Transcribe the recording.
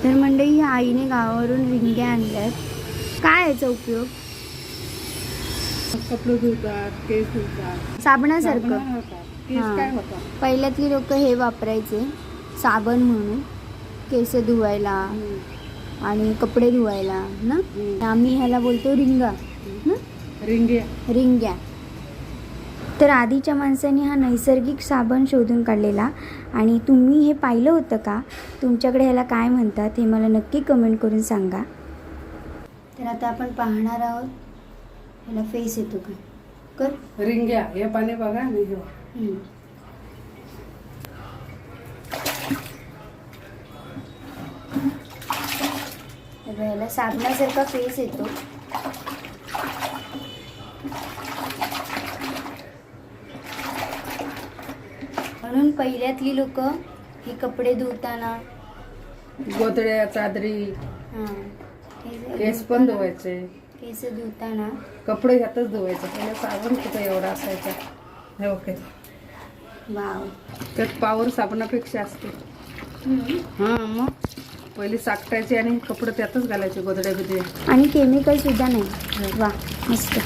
तर मंडळी आईने गावावरून रिंग्या आणल्यात. काय याचा उपयोग? कपडे धुतात, केस धुतात, साबणासारखं. साबण होतात. केस हां. काय होतात? पहिल्यातली लोक हे वापरायचे साबण म्हणून केस धुवायला आणि कपडे धुवायला ना. आम्ही ह्याला बोलतो रिंगा ना, रिंग्या. रिंग्या. तर आधीच्या माणसांनी हा नैसर्गिक साबण शोधून काढलेला आणि तुम्ही हे पाहिलं होतं का? तुमच्याकडे ह्याला काय म्हणतात हे मला नक्की कमेंट करून सांगा. तर आता आपण पाहणार आहोत ह्याला फेस येतो का. कर. रिंग्या हे पाणी बघा आणि हे बघा. ह्याला साबणासारखा फेस येतो. म्हणून पहिल्यातली लोक हे कपडे धुताना गोधड्या, चादरी, केस पण धुवायचे, केस धुताना कपडे ह्यातच धुवायचे. पहिले साबण कुठं एवढा असायचा. हे ओके, वाव. त्यात पावर साबणापेक्षा असते. हां, मग पहिले साकटायचे आणि कपडे त्यातच घालायचे, गोधड्या बिधड्या. आणि केमिकल सुद्धा नाही. वा, मस्त.